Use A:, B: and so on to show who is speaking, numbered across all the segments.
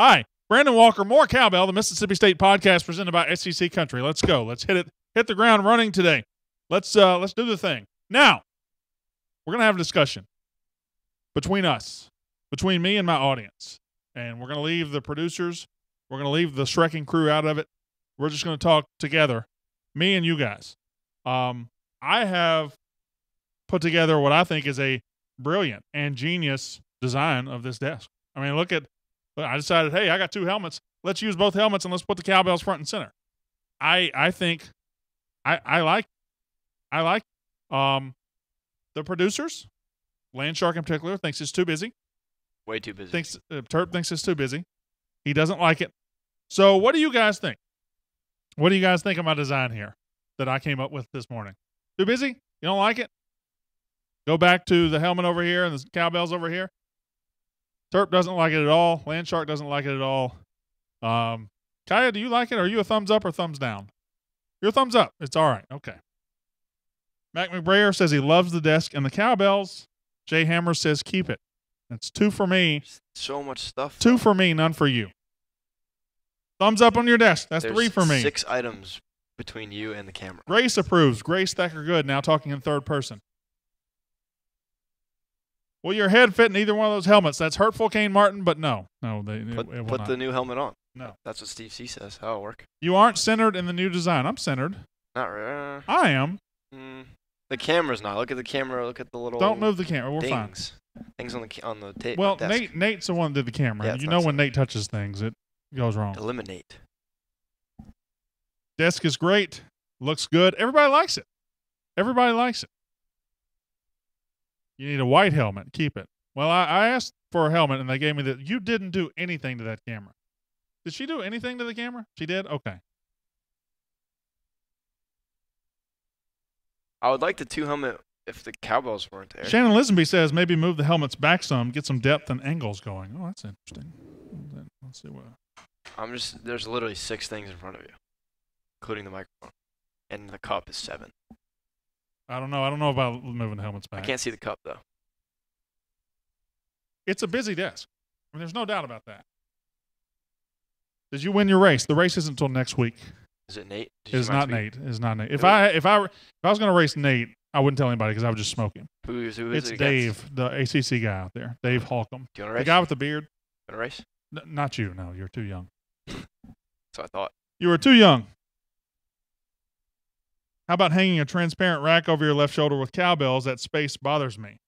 A: Hi, Brandon Walker, more Cowbell, the Mississippi State podcast presented by SEC Country. Let's go. Let's hit the ground running today. Let's do the thing. Now, we're going to have a discussion between us, between me and my audience. And we're going to leave the producers, we're going to leave the Shrekking crew out of it. We're just going to talk together, me and you guys. I have put together what I think is a brilliant and genius design of this desk. I mean, I decided, hey, I got two helmets. Let's use both helmets and let's put the Cowbells front and center. I think I like the producers, Landshark in particular, thinks it's too busy.
B: Way too busy.
A: Terp thinks it's too busy. He doesn't like it. So what do you guys think? What do you guys think of my design here that I came up with this morning? Too busy? You don't like it? Go back to the helmet over here and the Cowbells over here. Terp doesn't like it at all. Landshark doesn't like it at all. Kaya, do you like it? Are you a thumbs up or thumbs down? You're a thumbs up. It's all right. Okay. Mac McBrayer says he loves the desk and the Cowbells. Jay Hammer says keep it. That's 2 for me.
B: So much stuff.
A: 2 for me, none for you. Thumbs up on your desk. That's
B: There's
A: 3 for me.
B: 6 items between you and the camera.
A: Grace approves. Grace Thacker Good, now talking in third person. Will your head fit in either one of those helmets? That's hurtful, Kane Martin, but no. No, it will
B: Put
A: not.
B: the new helmet on.
A: No.
B: That's what Steve C says. How it'll work.
A: You aren't centered in the new design. I'm centered.
B: Not really.
A: I am.
B: The camera's not. Look at the camera. Look at the little.
A: Don't move the camera. We're fine.
B: Things on the tape.
A: Well,
B: desk.
A: Nate's the one that did the camera.
B: Yeah,
A: you know when Nate touches things, it goes wrong.
B: Eliminate.
A: Desk is great. Looks good. Everybody likes it. Everybody likes it. You need a white helmet. Keep it. Well, I asked for a helmet, and they gave me that. You didn't do anything to that camera. Did she do anything to the camera? She did? Okay.
B: I would like the 2 helmet if the Cowbells weren't there.
A: Shannon Lisenby says maybe move the helmets back some, get some depth and angles going. Oh, that's interesting. Let's see what.
B: There's literally 6 things in front of you, including the microphone, and the cup is 7.
A: I don't know. I don't know about moving the helmets back.
B: I can't see the cup though.
A: It's a busy desk. I mean, there's no doubt about that. Did you win your race? The race isn't until next week.
B: Is it Nate?
A: It's not Nate. It's not Nate. If I was going to race Nate, I wouldn't tell anybody because I would just smoke him.
B: Who is
A: it's
B: it
A: Dave, the ACC guy out there. Dave Holcomb.
B: Do you want to race?
A: The guy with the beard.
B: You want to race?
A: Not you. No, you're too young.
B: So I thought.
A: You were too young. How about hanging a transparent rack over your left shoulder with Cowbells? That space bothers me.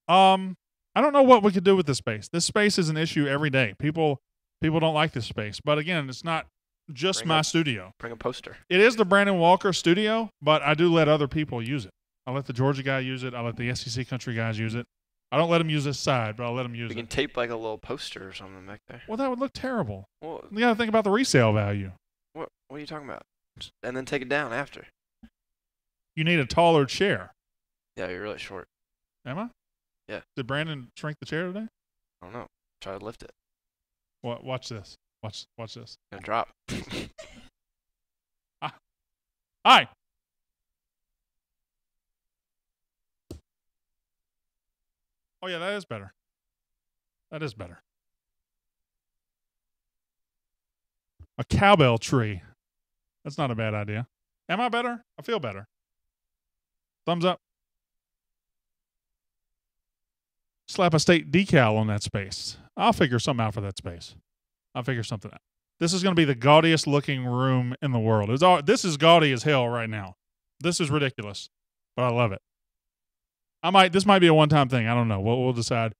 A: I don't know what we could do with this space. This space is an issue every day. People don't like this space. But again, it's not just my studio.
B: Bring a poster.
A: It is the Brandon Walker studio, but I do let other people use it. I let the Georgia guy use it. I let the SEC Country guys use it. I don't let them use this side, but I'll let them use it.
B: We can tape like a little poster or something back there.
A: Well, that would look terrible.
B: Well,
A: You got to think about the resale value.
B: What are you talking about? And then take it down after.
A: You need a taller chair.
B: Yeah, you're really short.
A: Am I?
B: Yeah.
A: Did Brandon shrink the chair today?
B: I don't know. Try to lift it.
A: Watch this. Watch this.
B: Gonna drop.
A: Hi. Oh, yeah, that is better. That is better. A cowbell tree. That's not a bad idea. Am I better? I feel better. Thumbs up. Slap a state decal on that space. I'll figure something out for that space. I'll figure something out. This is going to be the gaudiest looking room in the world. This is gaudy as hell right now. This is ridiculous, but I love it. This might be a one-time thing. I don't know. We'll decide.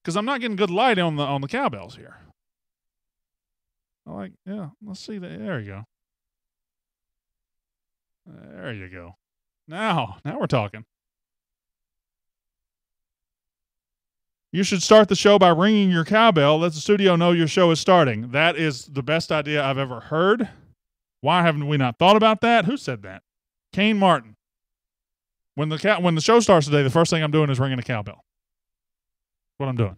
A: Because I'm not getting good light on the Cowbells here. Let's see that. There you go. There you go. Now we're talking. You should start the show by ringing your cowbell. Let the studio know your show is starting. That is the best idea I've ever heard. Why haven't we not thought about that? Who said that? Kane Martin. When the show starts today, the first thing I'm doing is ringing a cowbell. That's what I'm doing.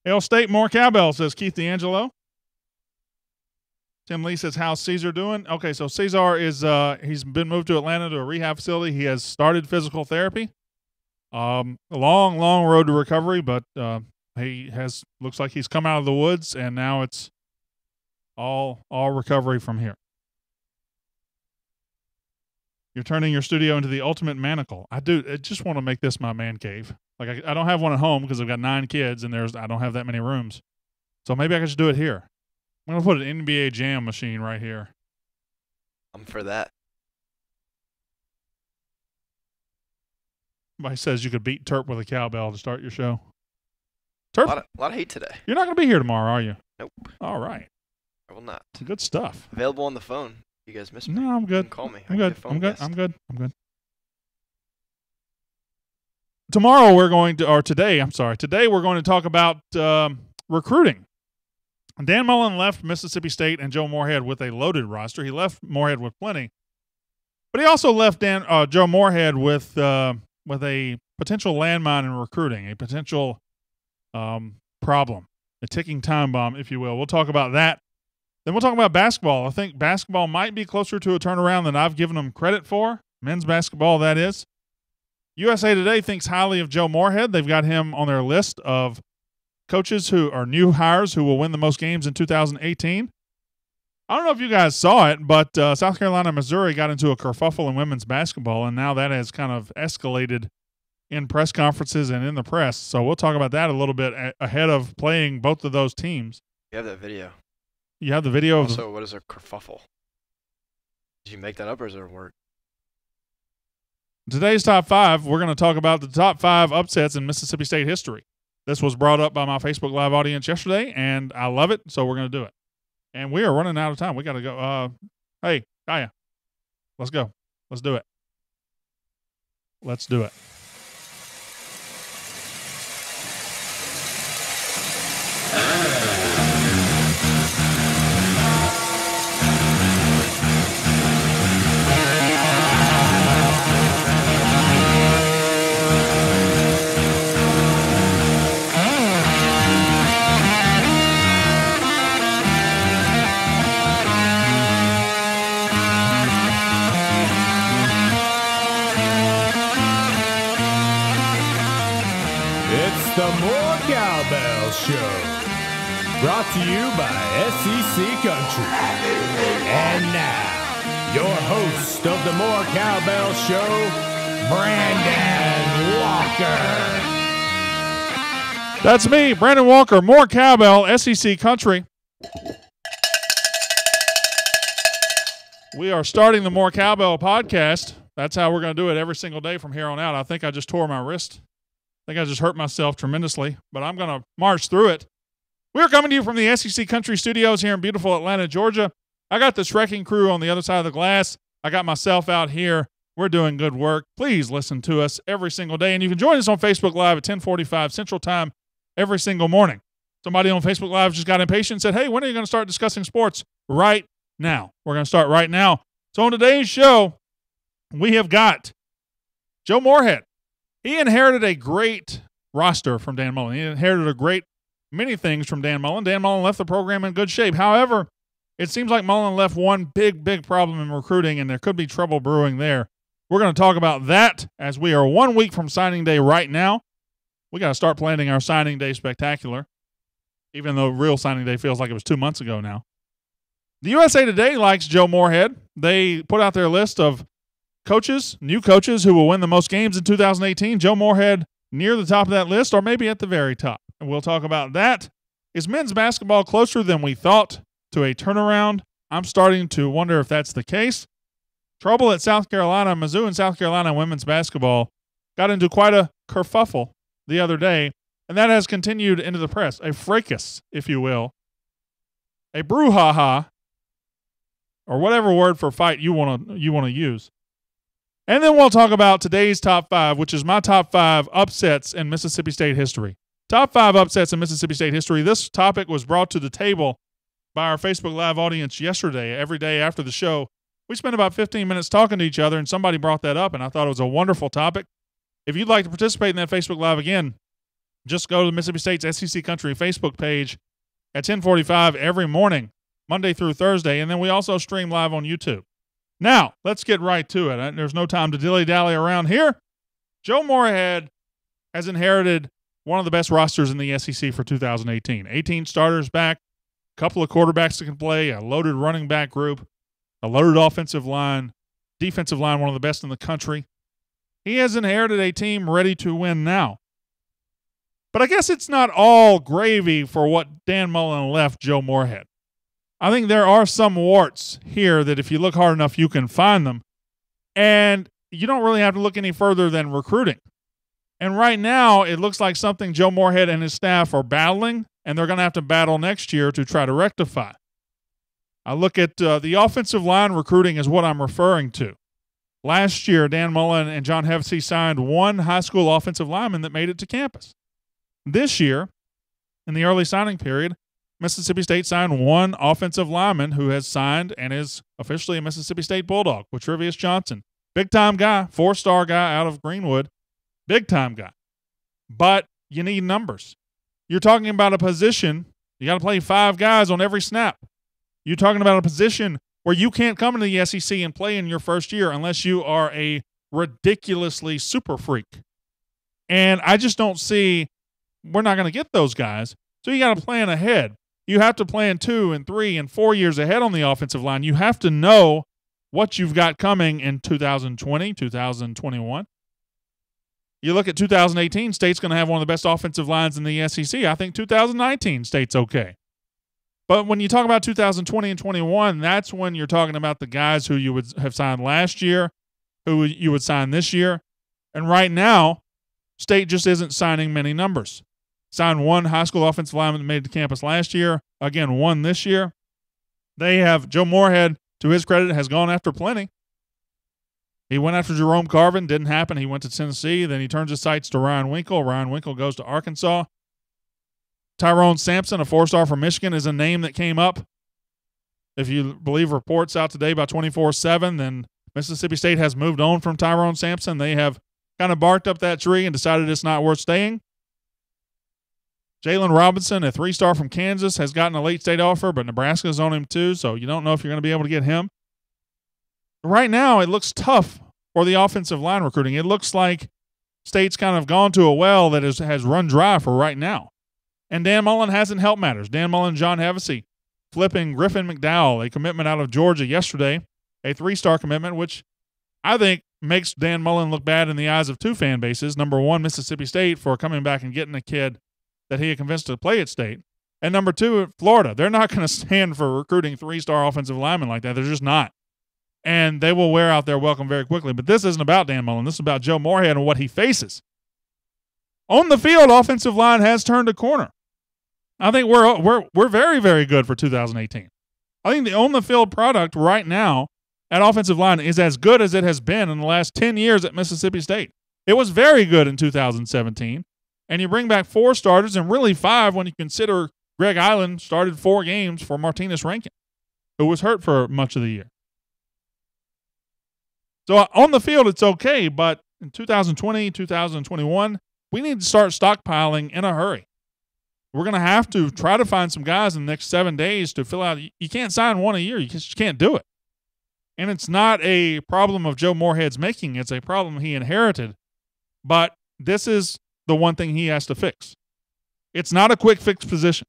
A: Hail State, more cowbell, says Keith D'Angelo. Tim Lee says, how's Caesar doing? Okay, so Caesar is he's been moved to Atlanta to a rehab facility. He has started physical therapy. A long road to recovery, but looks like he's come out of the woods, and now it's all recovery from here. You're turning your studio into the ultimate manacle. I just want to make this my man cave. Like I don't have one at home because I've got 9 kids and I don't have that many rooms. So maybe I could just do it here. I'm going to put an NBA Jam machine right here.
B: I'm for that.
A: Somebody says you could beat Terp with a cowbell to start your show. Terp,
B: A lot of hate today.
A: you're not going to be here tomorrow, are you?
B: Nope.
A: All right.
B: I will not.
A: Good stuff.
B: Available on the phone. You guys miss me.
A: No, I'm good.
B: You can call me.
A: I'm good. I'm good. I'm good. I'm good. Today we're going to talk about recruiting. Dan Mullen left Mississippi State and Joe Moorhead with a loaded roster. He left Moorhead with plenty, but he also left Joe Moorhead with a potential landmine in recruiting, a potential problem, a ticking time bomb, if you will. We'll talk about that. Then we'll talk about basketball. I think basketball might be closer to a turnaround than I've given them credit for. Men's basketball, that is. USA Today thinks highly of Joe Moorhead. They've got him on their list of coaches who are new hires who will win the most games in 2018. I don't know if you guys saw it, but South Carolina and Missouri got into a kerfuffle in women's basketball, and now that has kind of escalated in press conferences and in the press. So we'll talk about that a little bit ahead of playing both of those teams.
B: You have that video.
A: You have the video.
B: Also, what is a kerfuffle? Did you make that up or is it a word?
A: Today's top 5, we're going to talk about the top 5 upsets in Mississippi State history. This was brought up by my Facebook Live audience yesterday, and I love it, so we're going to do it. And we are running out of time. We got to go. Hey, Kaya, let's go. Let's do it. Let's do it.
C: The More Cowbell Show, brought to you by SEC Country. And now, your host of the More Cowbell Show, Brandon Walker.
A: That's me, Brandon Walker, More Cowbell, SEC Country. We are starting the More Cowbell podcast. That's how we're going to do it every single day from here on out. I think I just tore my wrist. I think I just hurt myself tremendously, but I'm going to march through it. We're coming to you from the SEC Country Studios here in beautiful Atlanta, Georgia. I got this wrecking crew on the other side of the glass. I got myself out here. We're doing good work. Please listen to us every single day, and you can join us on Facebook Live at 10:45 Central Time every single morning. Somebody on Facebook Live just got impatient and said, hey, when are you going to start discussing sports? Right now. We're going to start right now. So on today's show, we have got Joe Moorhead. He inherited a great roster from Dan Mullen. He inherited many things from Dan Mullen. Dan Mullen left the program in good shape. However, it seems like Mullen left one big problem in recruiting, and there could be trouble brewing there. We're going to talk about that as we are 1 week from signing day right now. We got to start planning our signing day spectacular, even though real signing day feels like it was 2 months ago now. The USA Today likes Joe Moorhead. They put out their list of new coaches who will win the most games in 2018. Joe Moorhead near the top of that list, or maybe at the very top. And we'll talk about that. Is men's basketball closer than we thought to a turnaround? I'm starting to wonder if that's the case. Trouble at South Carolina. Mizzou and South Carolina women's basketball got into quite a kerfuffle the other day, and that has continued into the press. A fracas, if you will. A brouhaha, or whatever word for fight you want to use. And then we'll talk about today's top 5, which is my top 5 upsets in Mississippi State history. Top 5 upsets in Mississippi State history. This topic was brought to the table by our Facebook Live audience yesterday. Every day after the show, we spent about 15 minutes talking to each other, and somebody brought that up, and I thought it was a wonderful topic. If you'd like to participate in that Facebook Live again, just go to Mississippi State's SEC Country Facebook page at 10:45 every morning, Monday through Thursday, and then we also stream live on YouTube. Now, let's get right to it. There's no time to dilly-dally around here. Joe Moorhead has inherited one of the best rosters in the SEC for 2018. 18 starters back, a couple of quarterbacks that can play, a loaded running back group, a loaded offensive line, defensive line, one of the best in the country. He has inherited a team ready to win now. But I guess it's not all gravy for what Dan Mullen left Joe Moorhead. I think there are some warts here that if you look hard enough, you can find them. And you don't really have to look any further than recruiting. And right now, it looks like something Joe Moorhead and his staff are battling, and they're going to have to battle next year to try to rectify. I look at the offensive line recruiting is what I'm referring to. Last year, Dan Mullen and John Hevesy signed one high school offensive lineman that made it to campus. This year, in the early signing period, Mississippi State signed one offensive lineman who has signed and is officially a Mississippi State Bulldog, Quatrevius Johnson. Big-time guy, 4-star guy out of Greenwood. Big-time guy. But you need numbers. You're talking about a position, you got to play 5 guys on every snap. You're talking about a position where you can't come into the SEC and play in your first year unless you are a ridiculously super freak. And I just don't see we're not going to get those guys. So you got to plan ahead. You have to plan 2 and 3 and 4 years ahead on the offensive line. You have to know what you've got coming in 2020, 2021. You look at 2018, State's going to have one of the best offensive lines in the SEC. I think 2019, State's okay. But when you talk about 2020 and 21, that's when you're talking about the guys who you would have signed last year, who you would sign this year. And right now, State just isn't signing many numbers. Signed one high school offensive lineman that made it to campus last year. Again, one this year. They have Joe Moorhead, to his credit, has gone after plenty. He went after Jerome Carvin. Didn't happen. He went to Tennessee. Then he turns his sights to Ryan Winkle. Ryan Winkle goes to Arkansas. Tyrone Sampson, a 4-star from Michigan, is a name that came up. If you believe reports out today by 24/7, then Mississippi State has moved on from Tyrone Sampson. They have kind of barked up that tree and decided it's not worth staying. Jalen Robinson, a 3-star from Kansas, has gotten a late state offer, but Nebraska's on him too, so you don't know if you're going to be able to get him. Right now, it looks tough for the offensive line recruiting. It looks like State's kind of gone to a well that has run dry for right now. And Dan Mullen hasn't helped matters. Dan Mullen, John Hevesy, flipping Griffin McDowell, a commitment out of Georgia yesterday, a 3-star commitment, which I think makes Dan Mullen look bad in the eyes of 2 fan bases. Number 1, Mississippi State, for coming back and getting a kid that he had convinced to play at State. And number 2, Florida. They're not going to stand for recruiting 3-star offensive linemen like that. They're just not. And they will wear out their welcome very quickly. But this isn't about Dan Mullen. This is about Joe Moorhead and what he faces. On the field, offensive line has turned a corner. I think we're very, very good for 2018. I think the on-the-field product right now at offensive line is as good as it has been in the last 10 years at Mississippi State. It was very good in 2017. And you bring back 4 starters, and really 5 when you consider Greg Island started 4 games for Martinez Rankin, who was hurt for much of the year. So on the field, it's okay, but in 2020, 2021, we need to start stockpiling in a hurry. We're going to have to try to find some guys in the next 7 days to fill out. You can't sign 1 a year. You just can't do it. And it's not a problem of Joe Moorhead's making. It's a problem he inherited. But this is the one thing he has to fix. It's not a quick fix position.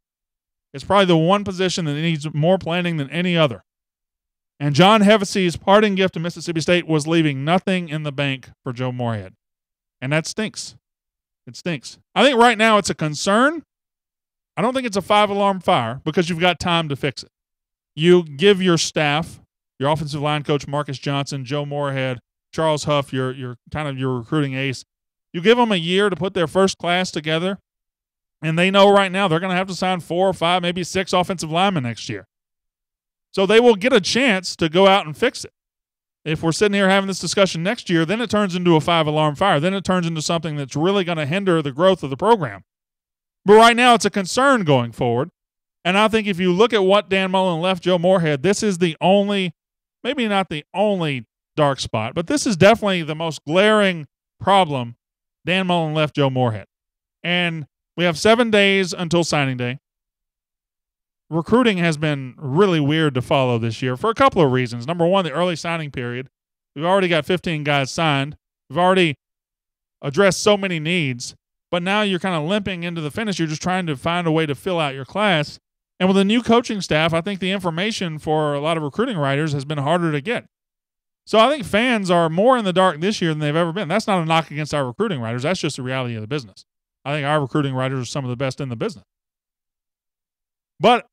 A: It's probably the one position that needs more planning than any other. And John Hevesy's parting gift to Mississippi State was leaving nothing in the bank for Joe Moorhead. And that stinks. It stinks. I think right now it's a concern. I don't think it's a 5-alarm fire because you've got time to fix it. You give your staff, your offensive line coach Marcus Johnson, Joe Moorhead, Charles Huff, your kind of your recruiting ace. You give them a year to put their first class together, and they know right now they're going to have to sign 4 or 5, maybe 6 offensive linemen next year. So they will get a chance to go out and fix it. If we're sitting here having this discussion next year, then it turns into a 5-alarm fire. Then it turns into something that's really going to hinder the growth of the program. But right now it's a concern going forward. And I think if you look at what Dan Mullen left Joe Moorhead, this is the only, maybe not the only dark spot, but this is definitely the most glaring problem Dan Mullen left Joe Moorhead. And we have 7 days until signing day. Recruiting has been really weird to follow this year for a couple of reasons. Number 1, the early signing period. We've already got 15 guys signed. We've already addressed so many needs. but now you're kind of limping into the finish. You're just trying to find a way to fill out your class. And with a new coaching staff, I think the information for a lot of recruiting writers has been harder to get. So I think fans are more in the dark this year than they've ever been. That's not a knock against our recruiting writers. That's just the reality of the business. I think our recruiting writers are some of the best in the business. But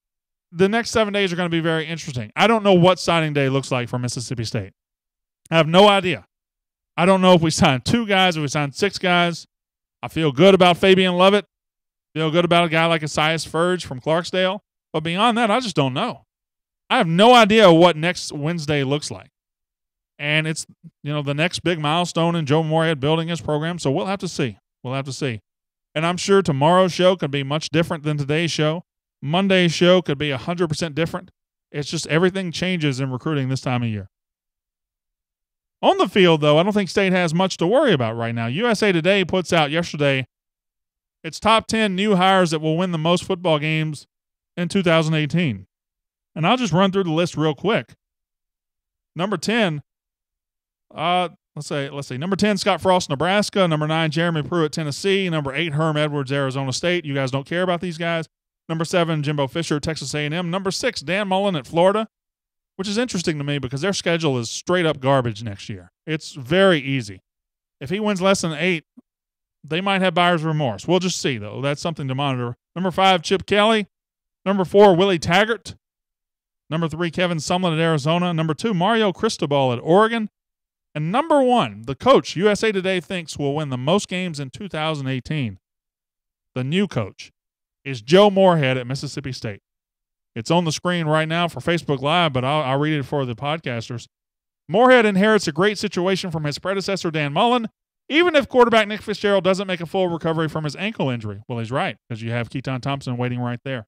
A: the next 7 days are going to be very interesting. I don't know what signing day looks like for Mississippi State. I have no idea. I don't know if we signed 2 guys, if we signed 6 guys. I feel good about Fabian Lovett. Feel good about a guy like Esias Furge from Clarksdale. But beyond that, I just don't know. I have no idea what next Wednesday looks like. And it's, the next big milestone in Joe Moorhead building his program, so we'll have to see. We'll have to see. And I'm sure tomorrow's show could be much different than today's show. Monday's show could be 100% different. It's just everything changes in recruiting this time of year. On the field, though, I don't think State has much to worry about right now. USA Today puts out yesterday its top 10 new hires that will win the most football games in 2018. And I'll just run through the list real quick. Number 10, let's see. Number 10, Scott Frost, Nebraska. Number 9, Jeremy Pruitt, Tennessee. Number 8, Herm Edwards, Arizona State. You guys don't care about these guys. Number 7, Jimbo Fisher, Texas A&M. Number 6, Dan Mullen at Florida, which is interesting to me because their schedule is straight up garbage next year. It's very easy. If he wins less than 8, they might have buyer's remorse. We'll just see, though. That's something to monitor. Number 5, Chip Kelly. Number 4, Willie Taggart. Number 3, Kevin Sumlin at Arizona. Number 2, Mario Cristobal at Oregon. And number 1, the coach USA Today thinks will win the most games in 2018. The new coach is Joe Moorhead at Mississippi State. It's on the screen right now for Facebook Live, but I'll read it for the podcasters. Moorhead inherits a great situation from his predecessor, Dan Mullen, even if quarterback Nick Fitzgerald doesn't make a full recovery from his ankle injury. Well, he's right, because you have Keaton Thompson waiting right there.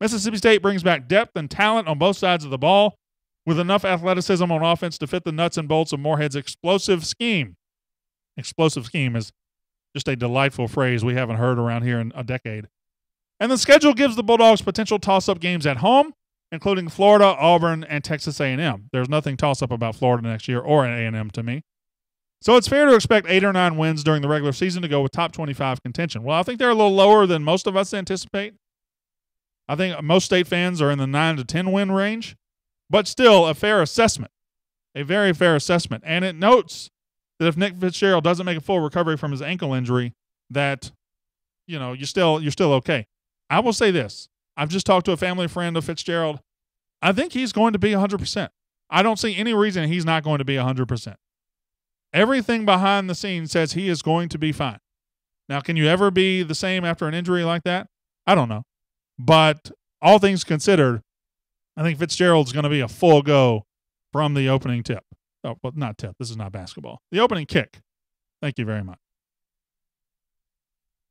A: Mississippi State brings back depth and talent on both sides of the ball with enough athleticism on offense to fit the nuts and bolts of Moorhead's explosive scheme. Explosive scheme is just a delightful phrase we haven't heard around here in a decade. And the schedule gives the Bulldogs potential toss-up games at home, including Florida, Auburn, and Texas A&M. There's nothing toss-up about Florida next year or A&M to me. So it's fair to expect 8 or 9 wins during the regular season to go with top 25 contention. Well, I think they're a little lower than most of us anticipate. I think most State fans are in the 9 to 10 win range, but still a fair assessment, a very fair assessment. And it notes that if Nick Fitzgerald doesn't make a full recovery from his ankle injury, that, you're still okay. I will say this. I've just talked to a family friend of Fitzgerald. I think he's going to be 100%. I don't see any reason he's not going to be 100%. Everything behind the scenes says he is going to be fine. Now, can you ever be the same after an injury like that? I don't know. But all things considered, I think Fitzgerald's going to be a full go from the opening tip. Oh, well, not tip. This is not basketball. The opening kick. Thank you very much.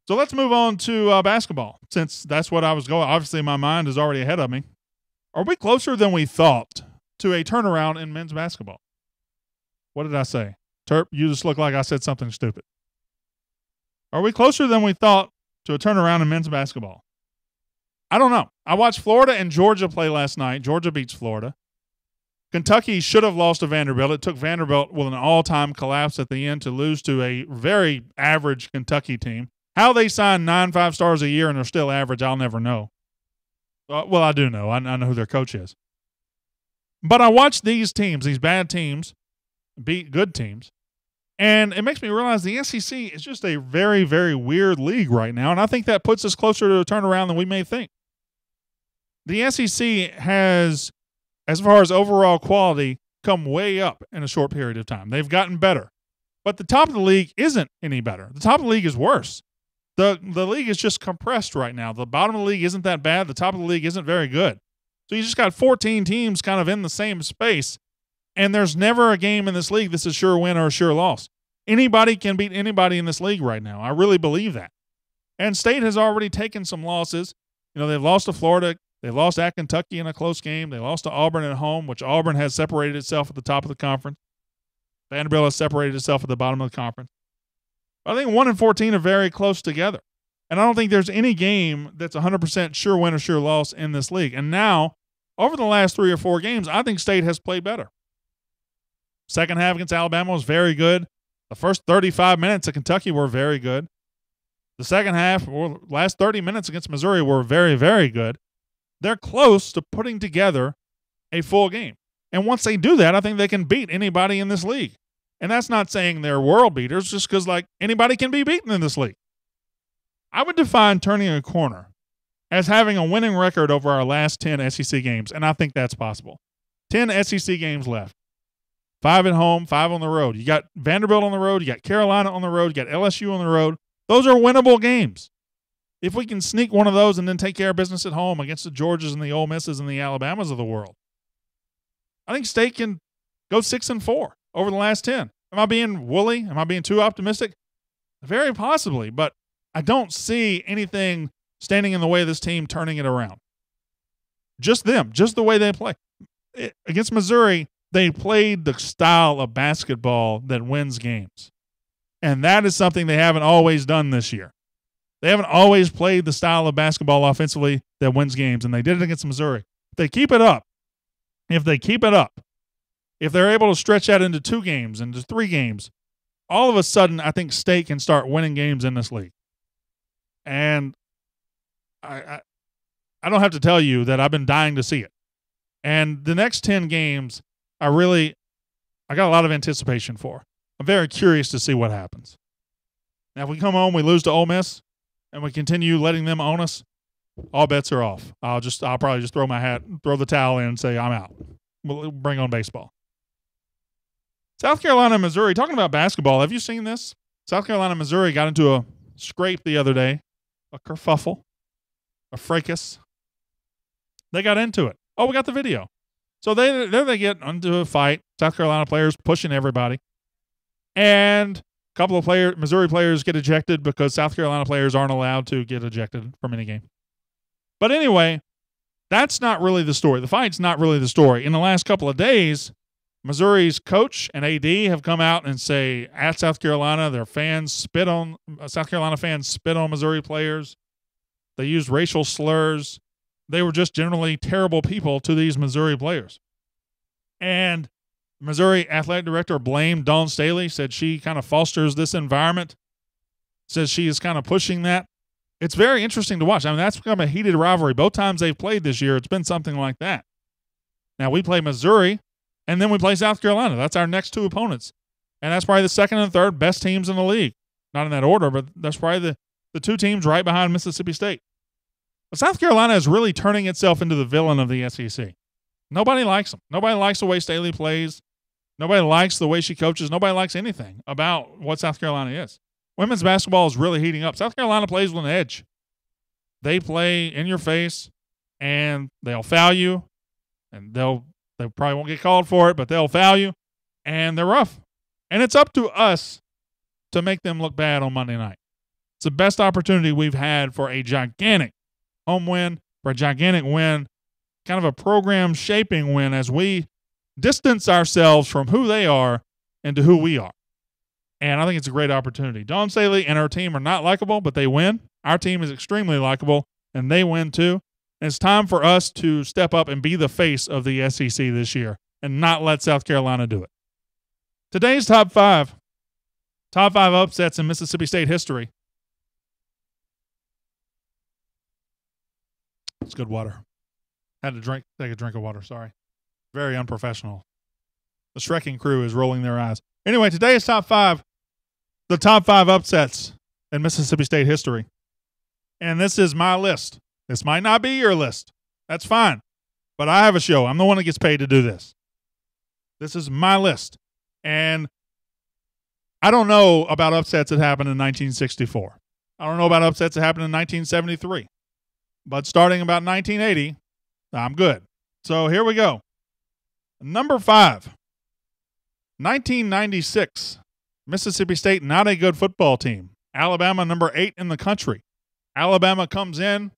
A: So let's move on to basketball, since that's what I was going. Obviously, my mind is already ahead of me. Are we closer than we thought to a turnaround in men's basketball? What did I say? Terp, you just look like I said something stupid. Are we closer than we thought to a turnaround in men's basketball? I don't know. I watched Florida and Georgia play last night. Georgia beats Florida. Kentucky should have lost to Vanderbilt. It took Vanderbilt with an all-time collapse at the end to lose to a very average Kentucky team. How they sign 9 5-stars a year and they're still average, I'll never know. Well, I do know. I know who their coach is. But I watched these teams, these bad teams, beat good teams, and it makes me realize the SEC is just a very, very weird league right now, and I think that puts us closer to a turnaround than we may think. The SEC has, as far as overall quality, come way up in a short period of time. They've gotten better. But the top of the league isn't any better. The top of the league is worse. The league is just compressed right now. The bottom of the league isn't that bad. The top of the league isn't very good. So you just got 14 teams kind of in the same space, and there's never a game in this league that's a sure win or a sure loss. Anybody can beat anybody in this league right now. I really believe that. And State has already taken some losses. They've lost to Florida. They lost at Kentucky in a close game. They lost to Auburn at home, which Auburn has separated itself at the top of the conference. Vanderbilt has separated itself at the bottom of the conference. I think 1 and 14 are very close together. And I don't think there's any game that's 100% sure win or sure loss in this league. And now, over the last 3 or 4 games, I think State has played better. Second half against Alabama was very good. The first 35 minutes at Kentucky were very good. The second half or last 30 minutes against Missouri were very, very good. They're close to putting together a full game. And once they do that, I think they can beat anybody in this league. And that's not saying they're world beaters, just because, like, anybody can be beaten in this league. I would define turning a corner as having a winning record over our last 10 SEC games, and I think that's possible. 10 SEC games left. 5 at home, 5 on the road. You got Vanderbilt on the road, you got Carolina on the road, you got LSU on the road. Those are winnable games. If we can sneak one of those and then take care of business at home against the Georgias and the Ole Misses and the Alabamas of the world, I think State can go 6-4 over the last 10. Am I being woolly? Am I being too optimistic? Very possibly, but I don't see anything standing in the way of this team turning it around. Just them, just the way they play. Against Missouri, they played the style of basketball that wins games. And that is something they haven't always done this year. They haven't always played the style of basketball offensively that wins games, and they did it against Missouri. If they keep it up, if they're able to stretch that into 2 games, into 3 games, all of a sudden I think State can start winning games in this league. And I don't have to tell you that I've been dying to see it. And the next 10 games, I got a lot of anticipation for. I'm very curious to see what happens. Now, if we come home, we lose to Ole Miss, and we continue letting them own us, all bets are off. I'll probably just throw the towel in and say I'm out. We'll bring on baseball. South Carolina and Missouri, talking about basketball, have you seen this? South Carolina and Missouri got into a scrape the other day, a kerfuffle, a fracas. They got into it. Oh, we got the video. So there they get into a fight. South Carolina players pushing everybody. And a couple of Missouri players get ejected because South Carolina players aren't allowed to get ejected from any game. But anyway, that's not really the story. The fight's not really the story. In the last couple of days, Missouri's coach and AD have come out and say at South Carolina, South Carolina fans spit on Missouri players. They used racial slurs. They were just generally terrible people to these Missouri players. And Missouri athletic director blamed Dawn Staley, said she kind of fosters this environment, says she is kind of pushing that. It's very interesting to watch. I mean, that's become a heated rivalry. Both times they've played this year, it's been something like that. Now, we play Missouri, and then we play South Carolina. That's our next 2 opponents. And that's probably the second and third best teams in the league. Not in that order, but that's probably the 2 teams right behind Mississippi State. But South Carolina is really turning itself into the villain of the SEC. Nobody likes them. Nobody likes the way Staley plays. Nobody likes the way she coaches. Nobody likes anything about what South Carolina is. Women's basketball is really heating up. South Carolina plays with an edge. They play in your face, and they'll foul you, and they probably won't get called for it, but they'll foul you, and they're rough. And it's up to us to make them look bad on Monday night. It's the best opportunity we've had for a gigantic home win, for a gigantic win, kind of a program-shaping win as we distance ourselves from who they are into who we are. And I think it's a great opportunity. Dawn Staley and her team are not likable, but they win. Our team is extremely likable, and they win too. And it's time for us to step up and be the face of the SEC this year and not let South Carolina do it. Today's top 5 upsets in Mississippi State history. It's good water. Had to take a drink of water, sorry. Very unprofessional. The Shrekking crew is rolling their eyes. Anyway, today's top 5, the top 5 upsets in Mississippi State history. And this is my list. This might not be your list. That's fine. But I have a show. I'm the one that gets paid to do this. This is my list. And I don't know about upsets that happened in 1964. I don't know about upsets that happened in 1973. But starting about 1980, I'm good. So here we go. Number 5, 1996. Mississippi State, not a good football team. Alabama, number 8 in the country. Alabama comes in.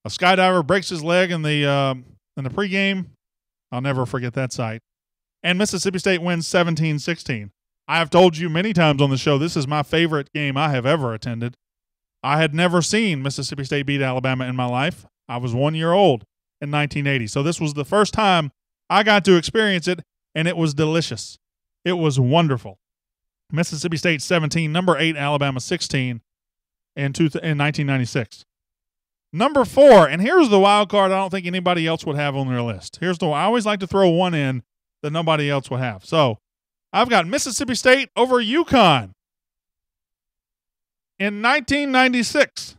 A: A skydiver breaks his leg in the pregame. I'll never forget that sight. And Mississippi State wins 17-16. I have told you many times on the show, this is my favorite game I have ever attended. I had never seen Mississippi State beat Alabama in my life. I was 1 year old in 1980. So this was the first time I got to experience it, and it was delicious. It was wonderful. Mississippi State 17, number 8, Alabama 16. in 1996. Number 4, and here's the wild card I don't think anybody else would have on their list. I always like to throw one in that nobody else would have. So I've got Mississippi State over UConn. In 1996,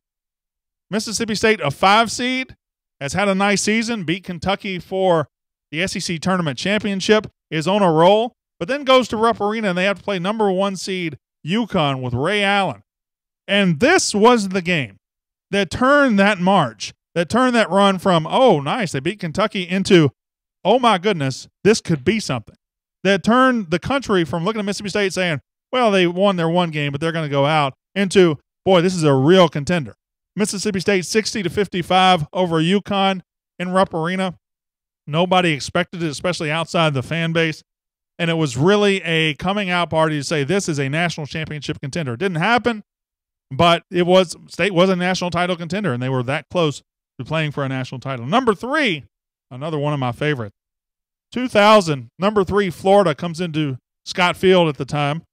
A: Mississippi State, a 5 seed, has had a nice season, beat Kentucky for the SEC Tournament Championship, is on a roll, but then goes to Rupp Arena and they have to play number 1 seed UConn with Ray Allen. And this was the game that turned that march, that turned that run from, oh, nice, they beat Kentucky, into, oh, my goodness, this could be something. That turned the country from looking at Mississippi State saying, well, they won their one game, but they're going to go out, into, boy, this is a real contender. Mississippi State 60-55 over UConn in Rupp Arena. Nobody expected it, especially outside the fan base. And it was really a coming out party to say this is a national championship contender. It didn't happen, but State was a national title contender, and they were that close to playing for a national title. Number 3, another one of my favorites. 2000, number 3, Florida comes into Scott Field at the time.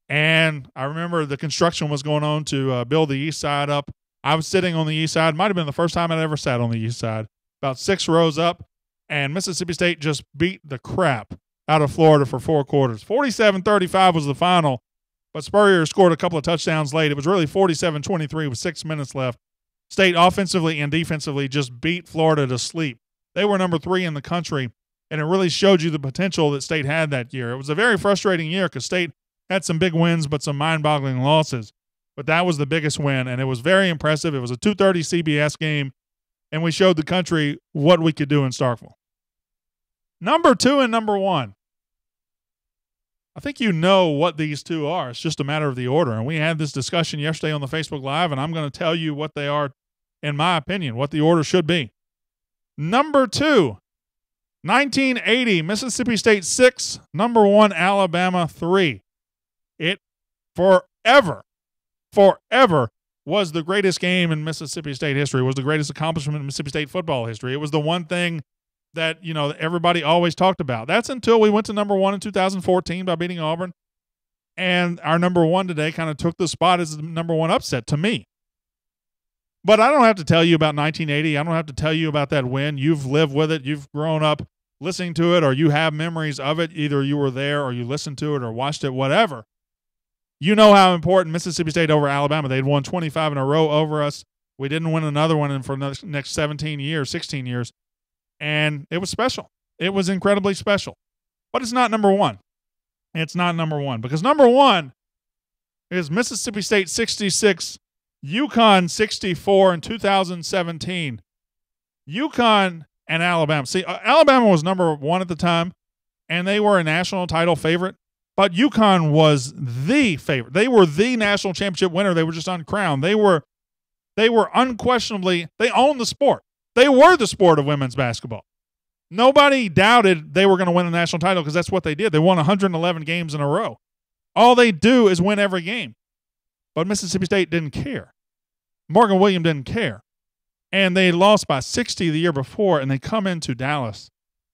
A: And I remember the construction was going on to build the east side up. I was sitting on the east side. Might have been the first time I'd ever sat on the east side. About 6 rows up. And Mississippi State just beat the crap out of Florida for 4 quarters. 47-35 was the final. But Spurrier scored a couple of touchdowns late. It was really 47-23 with 6 minutes left. State offensively and defensively just beat Florida to sleep. They were number 3 in the country, and it really showed you the potential that State had that year. It was a very frustrating year because State had some big wins but some mind-boggling losses. But that was the biggest win, and it was very impressive. It was a 2:30 CBS game, and we showed the country what we could do in Starkville. Number 2 and number 1. I think you know what these two are. It's just a matter of the order. And we had this discussion yesterday on the Facebook Live, and I'm going to tell you what they are, in my opinion, what the order should be. Number 2, 1980, Mississippi State 6, number 1, Alabama 3. It forever was the greatest game in Mississippi State history. It was the greatest accomplishment in Mississippi State football history. It was the one thing that, everybody always talked about. That's until we went to number 1 in 2014 by beating Auburn. And our number 1 today kind of took the spot as the number 1 upset to me. But I don't have to tell you about 1980. I don't have to tell you about that win. You've lived with it. You've grown up listening to it, or you have memories of it. Either you were there or you listened to it or watched it, whatever. You know how important Mississippi State over Alabama. They'd won 25 in a row over us. We didn't win another one for the next 16 years. And it was special. It was incredibly special. But it's not number 1. It's not number 1. Because number 1 is Mississippi State 66, UConn 64 in 2017. UConn and Alabama. See, Alabama was number 1 at the time, and they were a national title favorite. But UConn was the favorite. They were the national championship winner. They were just uncrowned. They were unquestionably, they owned the sport. They were the sport of women's basketball. Nobody doubted they were going to win a national title because that's what they did. They won 111 games in a row. All they do is win every game. But Mississippi State didn't care. Morgan Williams didn't care. And they lost by 60 the year before, and they come into Dallas,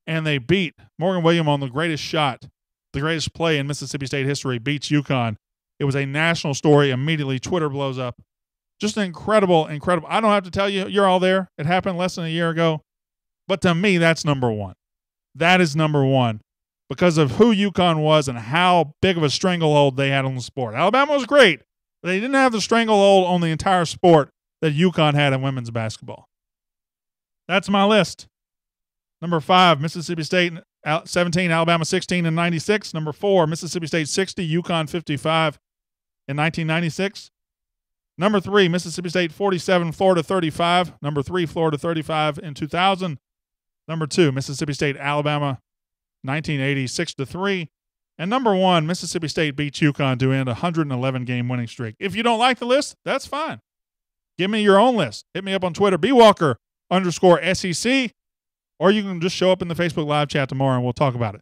A: and they beat Morgan Williams on the greatest shot, the greatest play in Mississippi State history, beats UConn. It was a national story. Immediately, Twitter blows up. Just incredible. I don't have to tell you, you're all there. It happened less than a year ago. But to me, that's number 1. That is number 1 because of who UConn was and how big of a stranglehold they had on the sport. Alabama was great, but they didn't have the stranglehold on the entire sport that UConn had in women's basketball. That's my list. Number 5, Mississippi State 17, Alabama 16 in 96. Number 4, Mississippi State 60, UConn 55 in 1996. Number 3, Mississippi State 47, Florida 35. Number 3, Florida 35 in 2000. Number 2, Mississippi State, Alabama 1980, 6-3. And number 1, Mississippi State beats UConn to end a 111-game winning streak. If you don't like the list, that's fine. Give me your own list. Hit me up on Twitter, bwalker_SEC, or you can just show up in the Facebook Live chat tomorrow and we'll talk about it.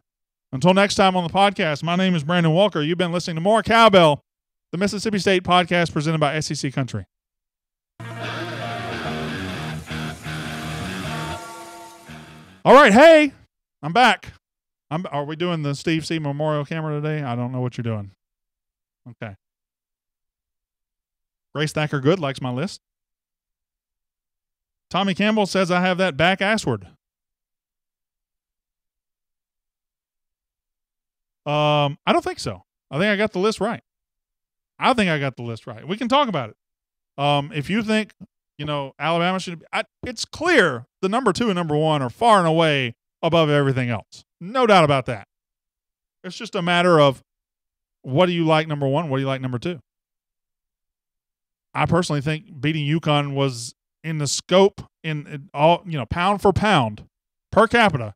A: Until next time on the podcast, my name is Brandon Walker. You've been listening to More Cowbell, the Mississippi State podcast presented by SEC Country. All right, hey, I'm back. Are we doing the Steve C. Memorial camera today? I don't know what you're doing. Okay. Grace Thacker Good likes my list. Tommy Campbell says I have that back assward. I don't think so. I think I got the list right. We can talk about it. If you think, Alabama should be, it's clear the number 2 and number 1 are far and away above everything else. No doubt about that. It's just a matter of what do you like number 1, what do you like number 2. I personally think beating UConn was in the scope in all, pound for pound, per capita,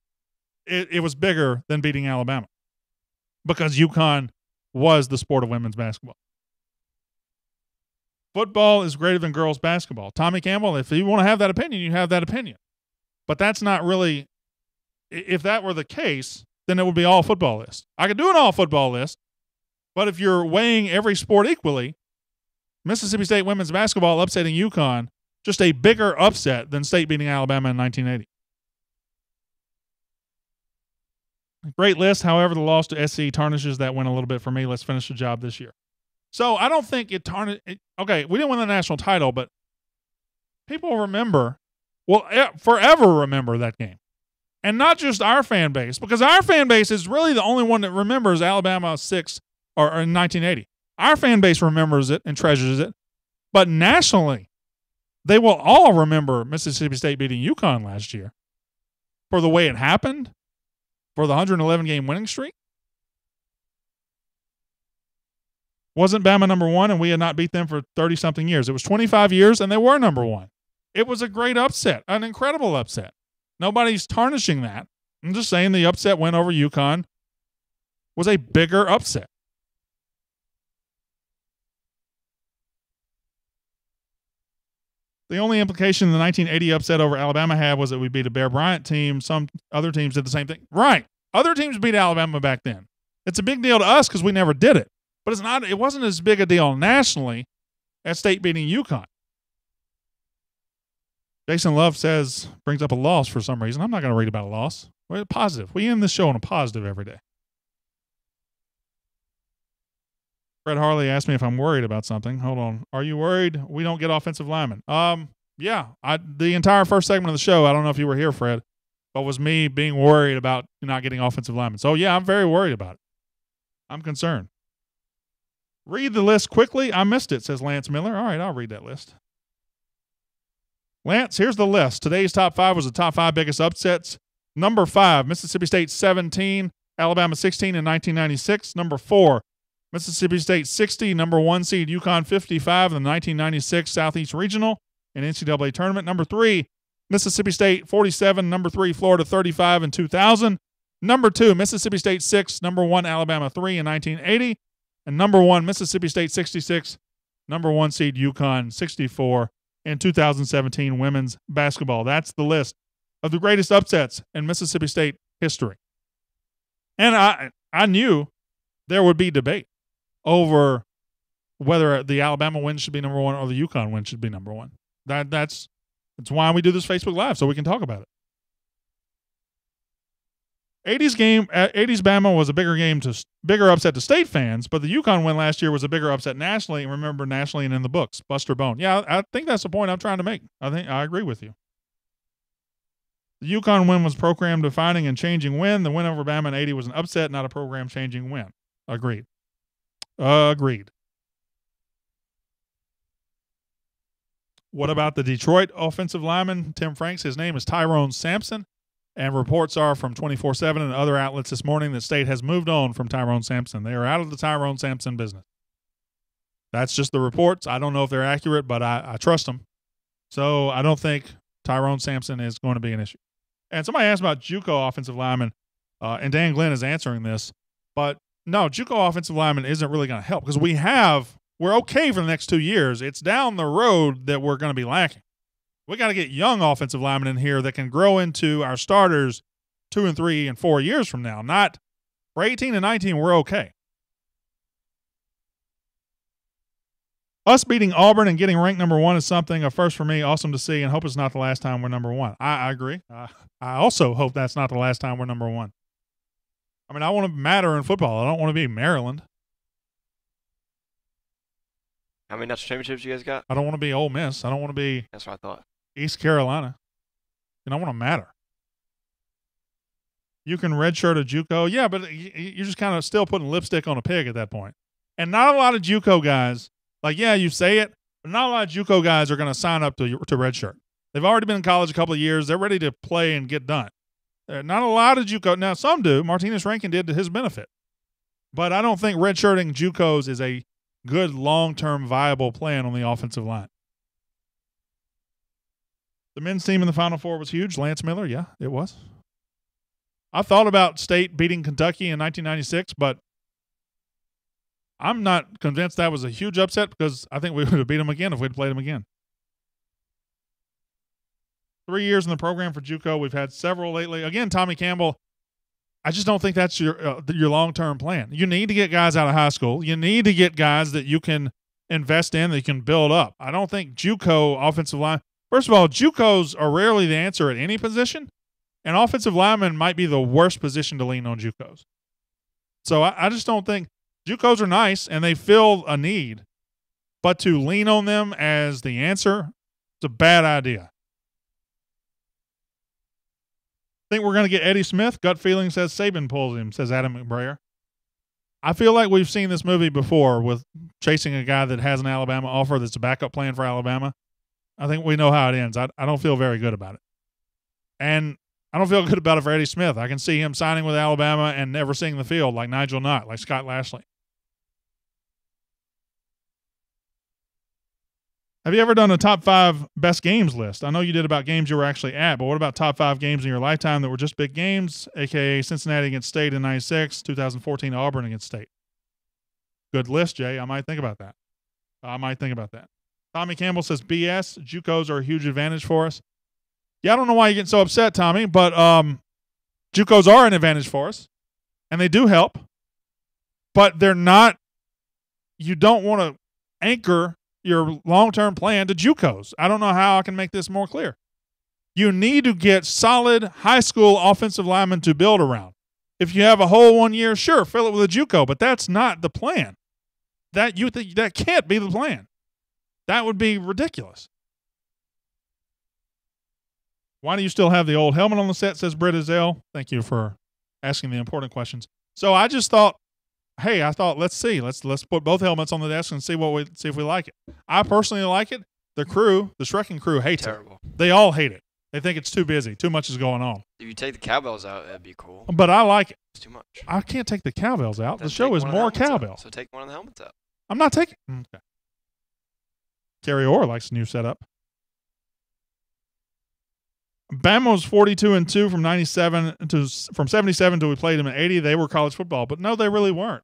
A: it was bigger than beating Alabama because UConn was the sport of women's basketball. Football is greater than girls basketball. Tommy Campbell, if you want to have that opinion, you have that opinion. But that's not really, if that were the case, then it would be all football list. I could do an all football list, but if you're weighing every sport equally, Mississippi State women's basketball upsetting UConn, just a bigger upset than State beating Alabama in 1980. Great list. However, the loss to SC tarnishes that win a little bit for me. Let's finish the job this year. So I don't think it tarnished. Okay, we didn't win the national title, but people remember, forever remember that game. And not just our fan base, because our fan base is really the only one that remembers Alabama 6 or in 1980. Our fan base remembers it and treasures it. But nationally, they will all remember Mississippi State beating UConn last year for the way it happened, for the 111-game winning streak. Wasn't Bama number 1, and we had not beat them for 30-something years. It was 25 years, and they were number 1. It was a great upset, an incredible upset. Nobody's tarnishing that. I'm just saying the upset win over UConn was a bigger upset. The only implication the 1980 upset over Alabama had was that we beat a Bear Bryant team. Some other teams did the same thing. Right. Other teams beat Alabama back then. It's a big deal to us because we never did it. But it wasn't as big a deal nationally as State beating UConn. Jason Love brings up a loss for some reason. I'm not going to read about a loss. We're positive. We end this show on a positive every day. Fred Harley asked me if I'm worried about something. Hold on. Are you worried we don't get offensive linemen? Yeah. The entire first segment of the show, I don't know if you were here, Fred, but was me being worried about not getting offensive linemen. So, yeah, I'm very worried about it. I'm concerned. Read the list quickly. I missed it, says Lance Miller. All right, I'll read that list. Lance, here's the list. Today's top 5 was the top 5 biggest upsets. Number 5, Mississippi State 17, Alabama 16 in 1996. Number 4, Mississippi State 60, number 1 seed UConn 55 in the 1996 Southeast Regional and NCAA Tournament. Number 3, Mississippi State 47, number 3 Florida 35 in 2000. Number 2, Mississippi State 6, number 1 Alabama 3 in 1980. And number 1, Mississippi State 66, number 1 seed UConn 64 in 2017 women's basketball. That's the list of the greatest upsets in Mississippi State history. And I knew there would be debate over whether the Alabama win should be number 1 or the UConn win should be number 1. That's why we do this Facebook Live, so we can talk about it. 80s Bama was a bigger upset to State fans, but the UConn win last year was a bigger upset nationally, and remember nationally and in the books. Buster Bone. Yeah, I think that's the point I'm trying to make. I agree with you. The UConn win was program defining and changing win. The win over Bama in 80 was an upset, not a program changing win. Agreed. What about the Detroit offensive lineman, Tim Franks? His name is Tyrone Sampson. And reports are from 24/7 and other outlets this morning that State has moved on from Tyrone Sampson. They are out of the Tyrone Sampson business. That's just the reports. I don't know if they're accurate, but I trust them. So I don't think Tyrone Sampson is going to be an issue. And somebody asked about JUCO offensive linemen, and Dan Glenn is answering this. But no, JUCO offensive lineman isn't really going to help because we're okay for the next 2 years. It's down the road that we're going to be lacking. We got to get young offensive linemen in here that can grow into our starters 2 and 3 and 4 years from now. Not for 18 and 19, we're okay. Us beating Auburn and getting ranked number 1 is something, a first for me, awesome to see, and hope it's not the last time we're number 1. I agree. I also hope that's not the last time we're number 1. I mean, I want to matter in football. I don't want to be Maryland.
B: How many national championships you guys got?
A: I don't want to be Ole Miss. I don't want to be
B: That's what I thought.
A: East Carolina. I want to matter. You can redshirt a JUCO. Yeah, but you're just kind of still putting lipstick on a pig at that point. And not a lot of JUCO guys, you say it, but not a lot of JUCO guys are going to sign up to redshirt. They've already been in college a couple of years. They're ready to play and get done. Not a lot of JUCO. Now, some do. Martinez Rankin did to his benefit. But I don't think redshirting JUCOs is a good long-term viable plan on the offensive line. The men's team in the Final Four was huge. Lance Miller, yeah, it was. I thought about State beating Kentucky in 1996, but I'm not convinced that was a huge upset because I think we would have beat them again if we'd played them again. 3 years in the program for JUCO. We've had several lately. Again, Tommy Campbell, I just don't think that's your long-term plan. You need to get guys out of high school. You need to get guys that you can invest in, that you can build up. I don't think JUCO offensive line – first of all, JUCOs are rarely the answer at any position. And offensive linemen might be the worst position to lean on JUCOs. So I just don't think JUCOs are nice and they fill a need, but to lean on them as the answer, it's a bad idea. Think we're going to get Eddie Smith? Gut feeling says Saban pulls him, says Adam McBrayer. I feel like we've seen this movie before with chasing a guy that has an Alabama offer that's a backup plan for Alabama. I think we know how it ends. I don't feel very good about it. And I don't feel good about it for Eddie Smith. I can see him signing with Alabama and never seeing the field like Nigel Knott, like Scott Lashley. Have you ever done a top 5 best games list? I know you did about games you were actually at, but what about top 5 games in your lifetime that were just big games, a.k.a. Cincinnati against State in 96, 2014 Auburn against State? Good list, Jay. I might think about that. Tommy Campbell says BS. JUCOs are a huge advantage for us. Yeah, I don't know why you're getting so upset, Tommy, but JUCOs are an advantage for us, and they do help, but they're not – you don't want to anchor your long-term plan to JUCOs. I don't know how I can make this more clear. You need to get solid high school offensive linemen to build around. If you have a whole 1 year, sure, fill it with a JUCO, but that's not the plan. That can't be the plan. That would be ridiculous. Why do you still have the old helmet on the set, says Britt Azell. Thank you for asking the important questions. So I just thought, let's see. Let's put both helmets on the desk and see if we like it. I personally like it. The Shreking crew hates it. They all hate it. They think it's too busy. Too much is going on.
B: If you take the cowbells out, that'd be cool.
A: But I like it.
B: It's too much.
A: I can't take the cowbells out.
B: Then
A: the show is more cowbell.
B: So take one of the helmets out.
A: I'm not taking. Okay. Kerry Orr likes the new setup. Bama was 42-2 from 97 from 77 till we played them in 80. They were college football, but no, they really weren't.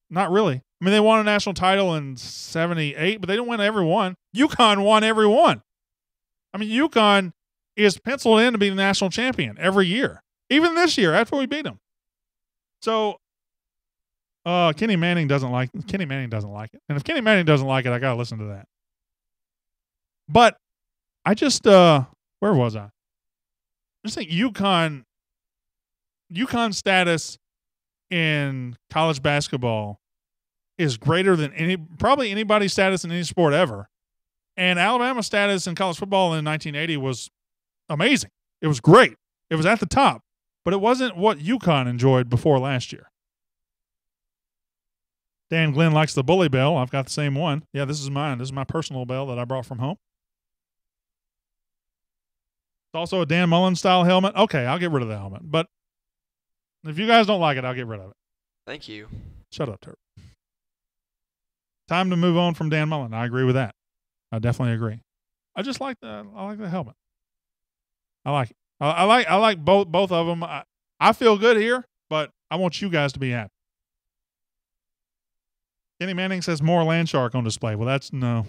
A: Not really. I mean, they won a national title in 78, but they didn't win every one. UConn won every one. I mean, UConn is penciled in to be the national champion every year, even this year after we beat them. So, Kenny Manning doesn't like it, and if Kenny Manning doesn't like it, I gotta listen to that. But I just where was I? I just think UConn's status in college basketball is greater than probably anybody's status in any sport ever. And Alabama's status in college football in 1980 was amazing. It was great. It was at the top, but it wasn't what UConn enjoyed before last year. Dan Glenn likes the bully bell. I've got the same one. Yeah, this is mine. This is my personal bell that I brought from home. It's also a Dan Mullen style helmet. Okay, I'll get rid of the helmet. But if you guys don't like it, I'll get rid of it.
B: Thank you.
A: Shut up, Turp. Time to move on from Dan Mullen. I agree with that. I definitely agree. I just like the helmet. I like it. I like both of them. I feel good here, but I want you guys to be happy. Kenny Manning says more Landshark on display. Well, that's no.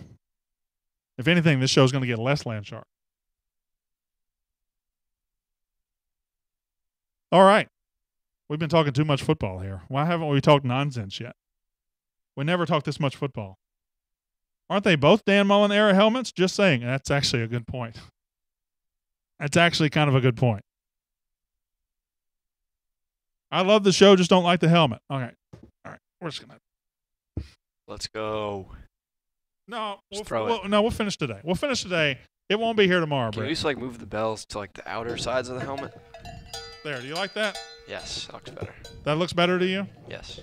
A: If anything, this show's going to get less Landshark. All right. We've been talking too much football here. Why haven't we talked nonsense yet? We never talked this much football. Aren't they both Dan Mullen era helmets? Just saying. That's actually a good point. That's actually kind of a good point. I love the show, just don't like the helmet. Okay. All right. We're just going to.
B: Let's go.
A: No,
B: throw it.
A: we'll finish today. We'll finish today. It won't be here tomorrow,
B: Can
A: Brett.
B: you just like move the bells to like the outer sides of the helmet?
A: There. Do you like that?
B: Yes, that looks better.
A: That looks better to you?
B: Yes.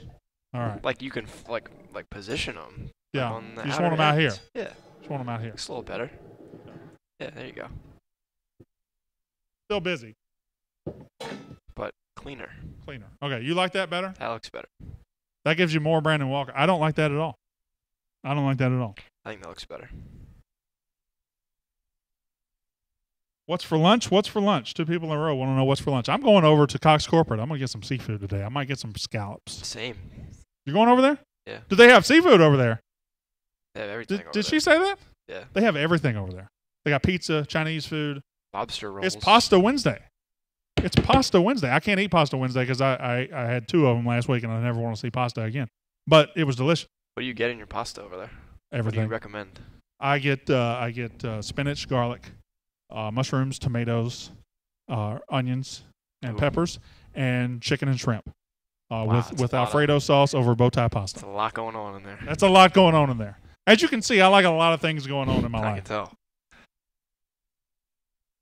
A: All right.
B: Like you can like position them.
A: Yeah.
B: Like, on the
A: You just
B: outer
A: want them out here.
B: ends. Yeah.
A: Just want them out here.
B: Looks a little better. Yeah, there you go.
A: Still busy.
B: But cleaner.
A: Cleaner. Okay. You like that better?
B: That looks better.
A: That gives you more Brandon Walker. I don't like that at all. I don't like that at all.
B: I think that looks better.
A: What's for lunch? What's for lunch? 2 people in a row want to know what's for lunch. I'm going over to Cox Corporate. I'm going to get some seafood today. I might get some scallops.
B: Same.
A: You're going over there?
B: Yeah.
A: Do they have seafood over there?
B: They have everything over
A: Did
B: there.
A: she say that?
B: Yeah.
A: They have everything over there. They got pizza, Chinese food.
B: Lobster rolls.
A: It's Pasta Wednesday. It's Pasta Wednesday. I can't eat Pasta Wednesday because I had 2 of them last week and I never want to see pasta again. But it was delicious.
B: What do you get in your pasta over there? What do
A: Everything.
B: you recommend?
A: I get spinach, garlic, mushrooms, tomatoes, onions, and
B: Ooh.
A: peppers, and chicken and shrimp
B: Wow,
A: with
B: a lot
A: Alfredo sauce over bow tie pasta.
B: That's a lot going on in there.
A: That's a lot going on in there. As you can see, I like a lot of things going on in my
B: I can
A: life.
B: tell.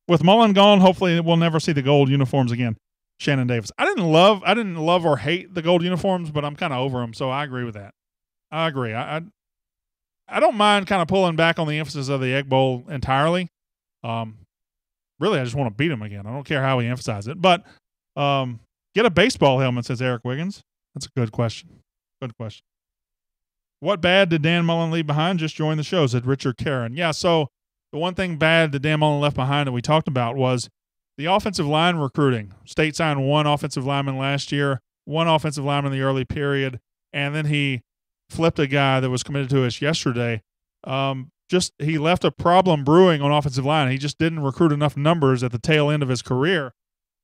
A: With Mullen gone, hopefully we'll never see the gold uniforms again. Shannon Davis. I didn't love or hate the gold uniforms, but I'm kind of over them, so I agree with that. I agree. I don't mind kind of pulling back on the emphasis of the Egg Bowl entirely. Really, I just want to beat him again. I don't care how we emphasize it. But get a baseball helmet, says Eric Wiggins. That's a good question. Good question. What bad did Dan Mullen leave behind? Just join the show, said Richard Karen. Yeah, so the one thing bad that Dan Mullen left behind that we talked about was the offensive line recruiting. State signed 1 offensive lineman last year, 1 offensive lineman in the early period, and then he flipped a guy that was committed to us yesterday. He left a problem brewing on offensive line. He just didn't recruit enough numbers at the tail end of his career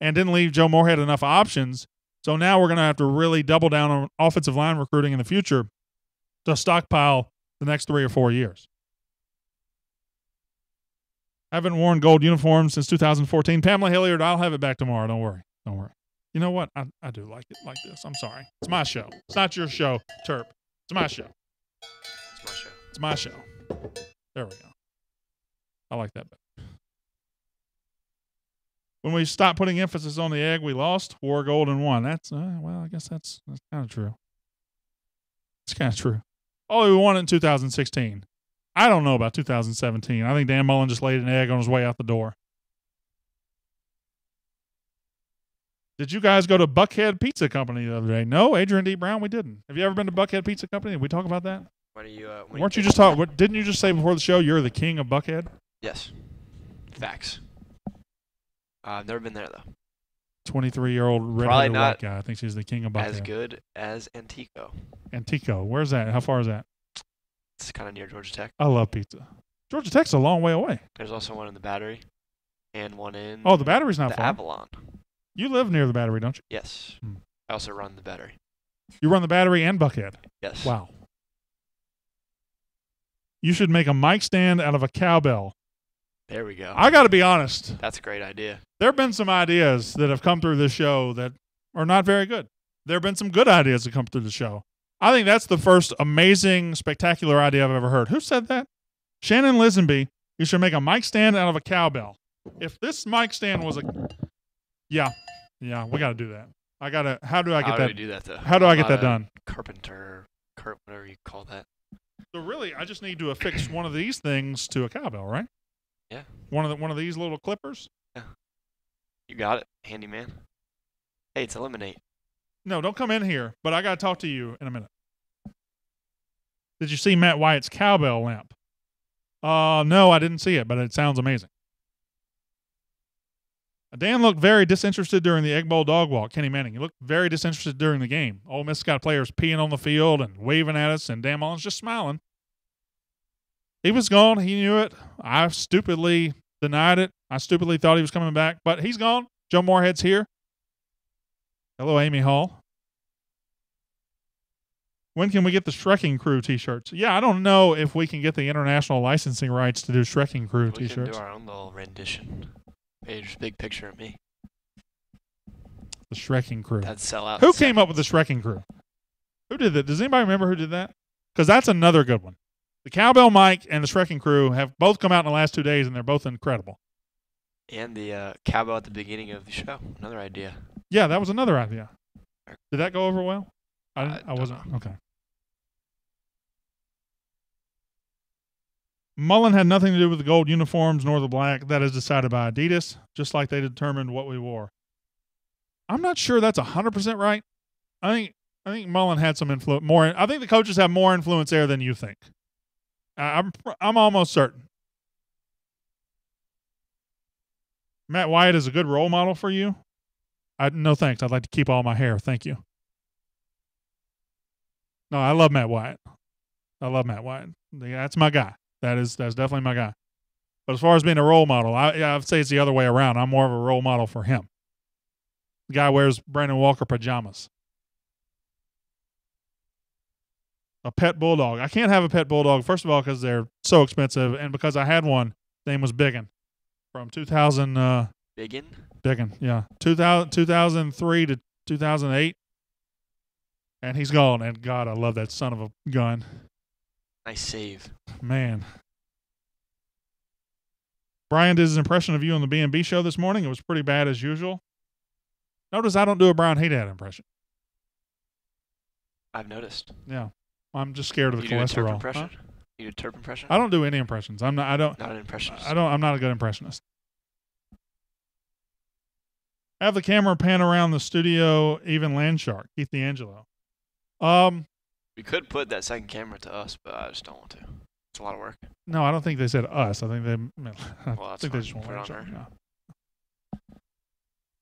A: and didn't leave Joe Moorhead enough options. So now we're going to have to really double down on offensive line recruiting in the future to stockpile the next 3 or 4 years. Haven't worn gold uniforms since 2014. Pamela Hilliard, I'll have it back tomorrow. Don't worry. Don't worry. You know what? I do like it like this. I'm sorry. It's my show. It's not your show, Terp. It's my show.
B: It's my show.
A: It's my show. There we go. I like that better. When we stopped putting emphasis on the egg, we lost, wore gold, and won. That's, well, I guess that's kind of true. It's kind of true. Oh, we won it in 2016. I don't know about 2017. I think Dan Mullen just laid an egg on his way out the door. Did you guys go to Buckhead Pizza Company the other day? No, Adrian D. Brown, we didn't. Have you ever been to Buckhead Pizza Company? Did we talk about that?
B: When
A: You just talk? Didn't you just say before the show you're the king of Buckhead?
B: Yes. Facts. I've never been there though.
A: 23-year-old redheaded white guy. I think she's the king of Buckhead.
B: As good as Antico.
A: Antico. Where's that? How far is that?
B: It's kind of near Georgia Tech.
A: I love pizza. Georgia Tech's a long way away.
B: There's also one in the Battery, and one in.
A: Oh, the Battery's not
B: the
A: far.
B: Avalon.
A: You live near the Battery, don't you?
B: Yes. I also run the Battery.
A: You run the Battery and Buckhead.
B: Yes.
A: Wow. You should make a mic stand out of a cowbell.
B: There we go.
A: I got to be honest.
B: That's a great idea.
A: There have been some ideas that have come through this show that are not very good. There have been some good ideas that come through the show. I think that's the first amazing, spectacular idea I've ever heard. Who said that? Shannon Lisenby. You should make a mic stand out of a cowbell. If this mic stand was a... Yeah, we got to do that. How do I get that?
B: How do we do that, though?
A: How do I get that done?
B: Carpenter, whatever you call that.
A: So really, I just need to affix one of these things to a cowbell, right?
B: Yeah.
A: One of these little clippers?
B: Yeah. You got it, handyman. Hey, it's Eliminate.
A: No, don't come in here, but I got to talk to you in a minute. Did you see Matt Wyatt's cowbell lamp? No, I didn't see it, but it sounds amazing. Dan looked very disinterested during the Egg Bowl dog walk. Kenny Manning, he looked very disinterested during the game. Ole Miss got players peeing on the field and waving at us, and Dan Mullen's just smiling. He was gone. He knew it. I stupidly denied it. I stupidly thought he was coming back, but he's gone. Joe Moorhead's here. Hello, Amy Hall. When can we get the Shrekking Crew t-shirts? Yeah, I don't know if we can get the international licensing rights to do Shrekking Crew t-shirts.
B: We can do our own little rendition. Page, big picture of me.
A: The Shrekking Crew.
B: That'd sell out.
A: Who came up with the Shrekking Crew? Who did that? Does anybody remember who did that? Because that's another good one. The Cowbell Mike and the Shrekking Crew have both come out in the last 2 days, and they're both incredible.
B: And the cowbell at the beginning of the show. Another idea.
A: Yeah, that was another idea. Did that go over well? I
B: don't
A: wasn't.
B: know.
A: Okay. Mullen had nothing to do with the gold uniforms nor the black. That is decided by Adidas, just like they determined what we wore. I'm not sure that's 100% right. I think Mullen had some influence. I think the coaches have more influence there than you think. I'm almost certain. Matt Wyatt is a good role model for you. No thanks. I'd like to keep all my hair. Thank you. No, I love Matt Wyatt. That's my guy. That's definitely my guy. But as far as being a role model, I'd say it's the other way around. I'm more of a role model for him. The guy wears Brandon Walker pajamas. A pet bulldog. I can't have a pet bulldog, first of all, because they're so expensive, and because I had one. His name was Biggin. From 2000. Biggin, yeah. 2003 to 2008. And he's gone. And God, I love that son of a gun.
B: Nice save.
A: Man. Brian did his impression of you on the B&B show this morning. It was pretty bad as usual. Notice I don't do a Brian Haydad impression.
B: I've noticed.
A: Yeah. I'm just scared of the
B: you
A: cholesterol.
B: Do a Terp impression? Huh? You do a Terp impression?
A: I don't do any impressions. Not
B: an impressionist.
A: I'm not a good impressionist. Have the camera pan around the studio, even Landshark, Keith D'Angelo.
B: We could put that second camera to us, but I just don't want to. It's a lot of work.
A: No, I don't think they said us. I think they
B: They
A: just want
B: Landshark.
A: Yeah.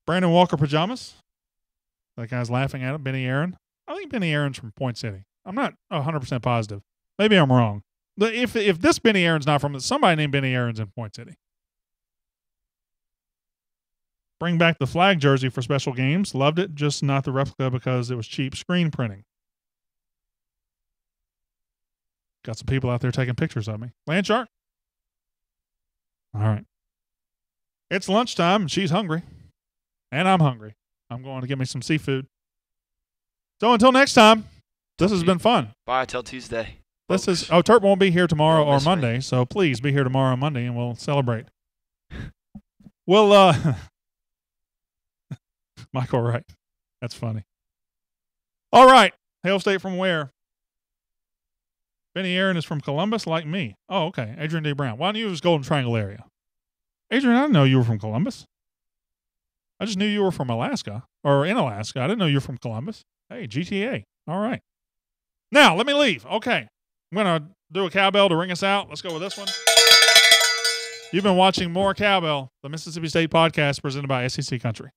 A: Brandon Walker pajamas. That guy's laughing at it. Benny Aaron. I think Benny Aaron's from Point City. I'm not 100% positive. Maybe I'm wrong. But if this Benny Aaron's not from somebody named Benny Aaron's in Point City. Bring back the flag jersey for special games. Loved it, just not the replica because it was cheap screen printing. Got some people out there taking pictures of me. Landshark? All right. It's lunchtime and she's hungry. And I'm hungry. I'm going to get me some seafood. So until next time, this has been fun.
B: Bye till Tuesday.
A: Terp won't be here tomorrow or Monday, so please be here tomorrow or Monday and we'll celebrate. Michael Wright. That's funny. All right. Hail State from where? Benny Aaron is from Columbus, like me. Oh, okay. Adrian D. Brown. Why don't you use Golden Triangle area? Adrian, I didn't know you were from Columbus. I just knew you were from Alaska, or in Alaska. I didn't know you were from Columbus. Hey, GTA. All right. Now, let me leave. Okay. I'm going to do a cowbell to ring us out. Let's go with this one. You've been watching More Cowbell, the Mississippi State podcast presented by SEC Country.